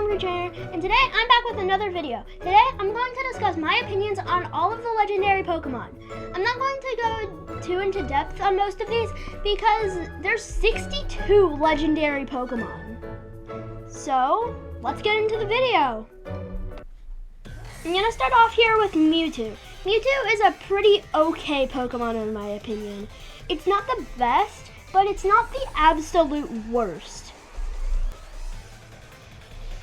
Reggie, and today I'm back with another video. Today I'm going to discuss my opinions on all of the legendary Pokemon. I'm not going to go too into depth on most of these because there's 62 legendary Pokemon. So, let's get into the video. I'm going to start off here with Mewtwo. Mewtwo is a pretty okay Pokemon in my opinion. It's not the best, but it's not the absolute worst.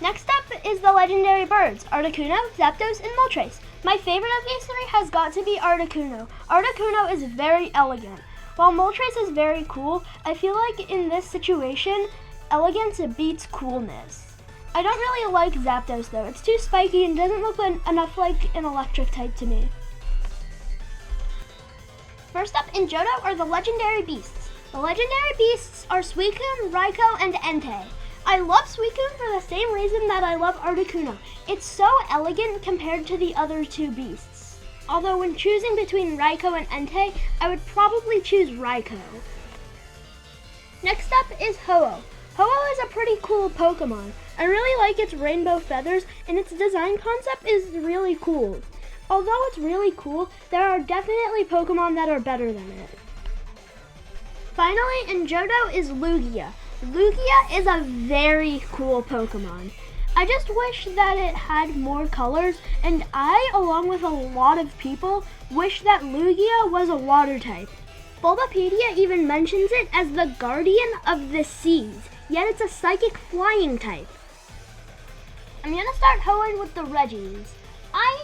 Next up is the legendary birds, Articuno, Zapdos, and Moltres. My favorite of these three has got to be Articuno. Articuno is very elegant. While Moltres is very cool, I feel like in this situation, elegance beats coolness. I don't really like Zapdos though. It's too spiky and doesn't look enough like an electric type to me. First up in Johto are the legendary beasts. The legendary beasts are Suicune, Raikou, and Entei. I love Suicune for the same reason that I love Articuno. It's so elegant compared to the other two beasts. Although when choosing between Raikou and Entei, I would probably choose Raikou. Next up is Ho-Oh. Ho-Oh is a pretty cool Pokemon. I really like its rainbow feathers and its design concept is really cool. Although it's really cool, there are definitely Pokemon that are better than it. Finally, in Johto is Lugia. Lugia is a very cool Pokemon. I just wish that it had more colors, and I, along with a lot of people, wish that Lugia was a water type. Bulbapedia even mentions it as the guardian of the seas, yet it's a psychic flying type. I'm gonna start hoeing with the Reggies. I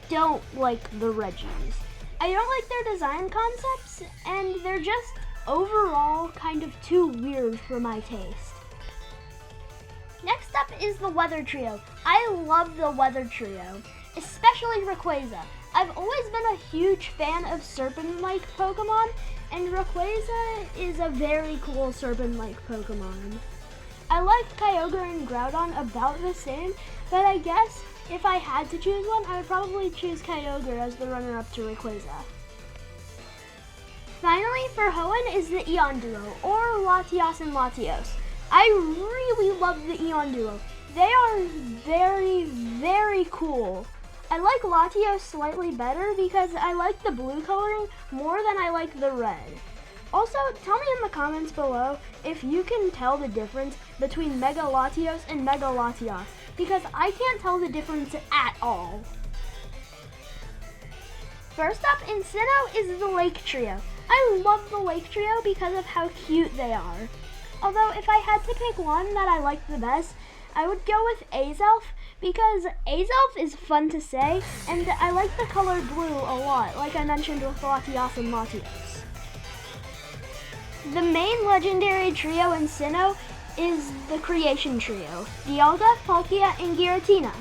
don't like the Reggies. I don't like their design concepts, and they're just overall kind of too weird for my taste. Next up is the Weather Trio. I love the Weather Trio, especially Rayquaza. I've always been a huge fan of serpent-like Pokemon, and Rayquaza is a very cool serpent-like Pokemon. I like Kyogre and Groudon about the same, but I guess if I had to choose one, I would probably choose Kyogre as the runner-up to Rayquaza. Finally, for Hoenn is the Eon Duo, or Latios and Latios. I really love the Eon Duo. They are very, very cool. I like Latios slightly better because I like the blue coloring more than I like the red. Also, tell me in the comments below if you can tell the difference between Mega Latios and Mega Latios, because I can't tell the difference at all. First up in Sinnoh is the Lake Trio. I love the Lake Trio because of how cute they are. Although if I had to pick one that I liked the best, I would go with Azelf because Azelf is fun to say and I like the color blue a lot, like I mentioned with Latios and Latios. The main legendary trio in Sinnoh is the Creation Trio, Dialga, Palkia, and Giratina.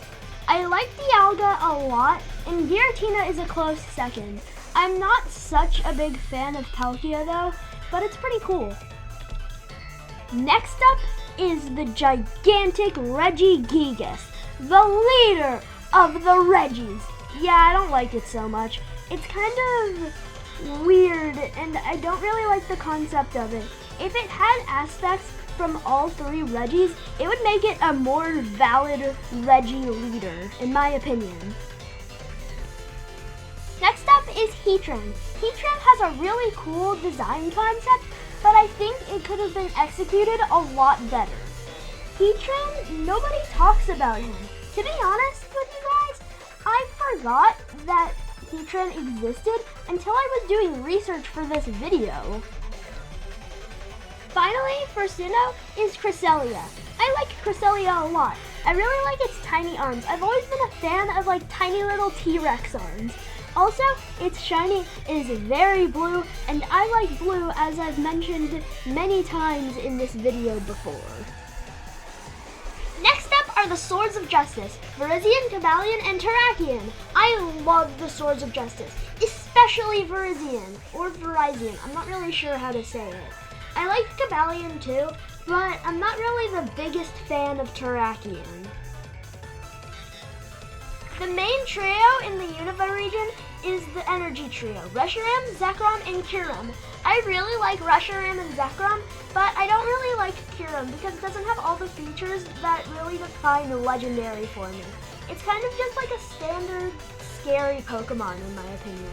I like Dialga a lot, and Giratina is a close second. I'm not such a big fan of Palkia though, but it's pretty cool. Next up is the gigantic Reggie Gigas, the leader of the Reggies. Yeah, I don't like it so much. It's kind of weird, and I don't really like the concept of it. If it had aspects from all three Reggies, it would make it a more valid Reggie leader, in my opinion. Next up is Heatran. Heatran has a really cool design concept, but I think it could have been executed a lot better. Heatran, nobody talks about him. To be honest with you guys, I forgot that Heatran existed until I was doing research for this video. Finally, for Sinnoh is Cresselia. I like Cresselia a lot. I really like its tiny arms. I've always been a fan of like tiny little T-Rex arms. Also, its shiny is very blue, and I like blue as I've mentioned many times in this video before. Next up are the Swords of Justice, Virizion, Cobalion, and Terrakion. I love the Swords of Justice, especially Virizion, or Virizion. I'm not really sure how to say it. I like Cobalion too, but I'm not really the biggest fan of Terrakion. The main trio in the Unova region is the energy trio, Reshiram, Zekrom, and Kyurem. I really like Reshiram and Zekrom, but I don't really like Kyurem because it doesn't have all the features that really define legendary for me. It's kind of just like a standard scary Pokemon in my opinion.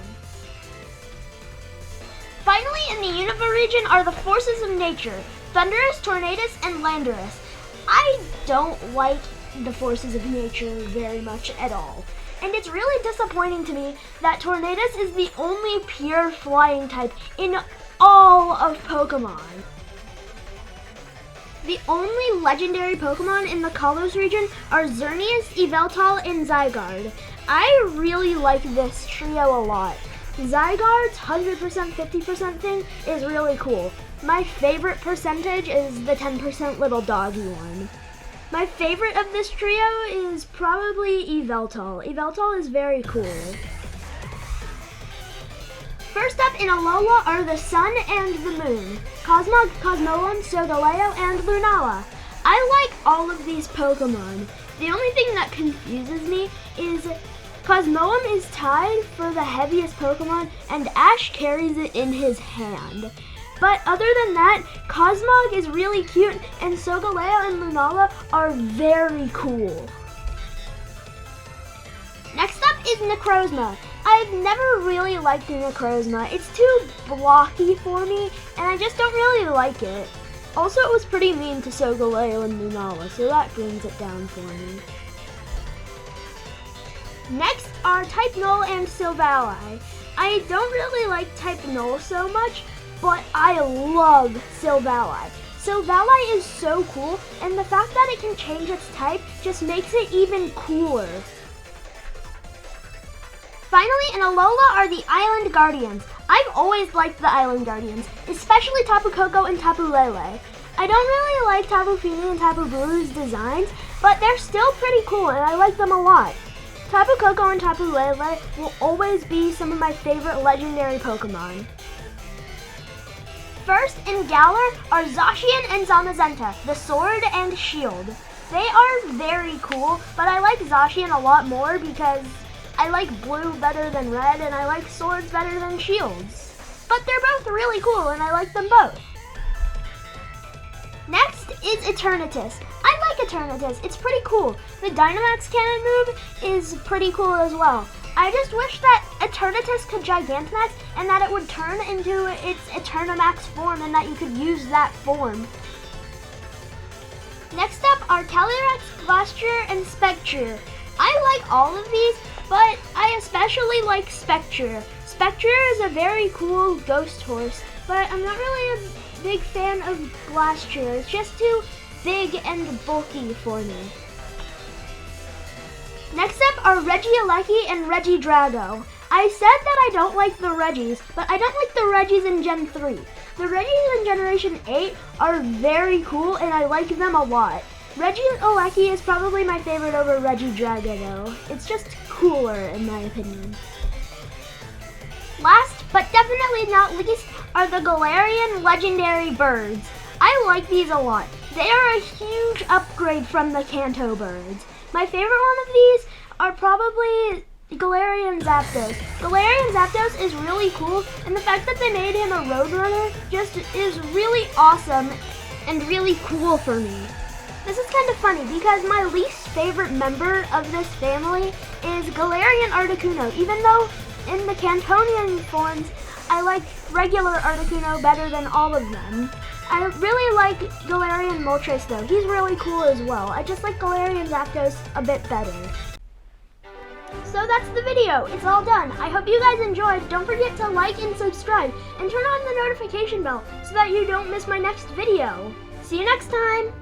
Finally, in the Unova region are the forces of nature, Thundurus, Tornadus, and Landorus. I don't like the forces of nature very much at all. And it's really disappointing to me that Tornadus is the only pure flying type in all of Pokemon. The only legendary Pokemon in the Kalos region are Xerneas, Yveltal, and Zygarde. I really like this trio a lot. Zygarde's 100% 50% thing is really cool. My favorite percentage is the 10% little doggy one. My favorite of this trio is probably Yveltal. Yveltal is very cool. First up in Alola are the Sun and the Moon, Cosmog, Cosmoem, Solgaleo, and Lunala. I like all of these Pokemon. The only thing that confuses me is Cosmoem is tied for the heaviest Pokemon and Ash carries it in his hand. But other than that, Cosmog is really cute and Solgaleo and Lunala are very cool. Next up is Necrozma. I've never really liked Necrozma. It's too blocky for me and I just don't really like it. Also, it was pretty mean to Solgaleo and Lunala, so that brings it down for me. Next are Type Null and Silvally. I don't really like Type Null so much, but I love Silvally. Silvally is so cool, and the fact that it can change its type just makes it even cooler. Finally, in Alola are the Island Guardians. I've always liked the Island Guardians, especially Tapu Koko and Tapu Lele. I don't really like Tapu Fini and Tapu Bulu's designs, but they're still pretty cool and I like them a lot. Tapu Koko and Tapu Lele will always be some of my favorite legendary Pokemon. First in Galar are Zacian and Zamazenta, the Sword and Shield. They are very cool, but I like Zacian a lot more because I like blue better than red and I like swords better than shields. But they're both really cool and I like them both. Next is Eternitis. I like Eternitis, it's pretty cool. The Dynamax cannon move is pretty cool as well. I just wish that Eternitis could Gigantamax and that it would turn into its Eternamax form and that you could use that form. Next up are Telerex, Glastrier, and Spectrier. I like all of these, but I especially like Spectrier. Spectrier is a very cool ghost horse, but I'm not really a big fan of Glastrier. It's just too big and bulky for me. Next up are Regieleki and Regidrago. I said that I don't like the Regis, but I don't like the Regis in Gen 3. The Regis in Generation 8 are very cool and I like them a lot. Regieleki is probably my favorite over Regidrago though. It's just cooler in my opinion. Last, but definitely not least, are the Galarian Legendary Birds. I like these a lot. They are a huge upgrade from the Kanto birds. My favorite one of these are probably Galarian Zapdos. Galarian Zapdos is really cool, and the fact that they made him a Roadrunner just is really awesome and really cool for me. This is kind of funny because my least favorite member of this family is Galarian Articuno, even though in the Cantonian forms, I like regular Articuno better than all of them. I really like Galarian Moltres though. He's really cool as well. I just like Galarian Zapdos a bit better. So that's the video. It's all done. I hope you guys enjoyed. Don't forget to like and subscribe and turn on the notification bell so that you don't miss my next video. See you next time.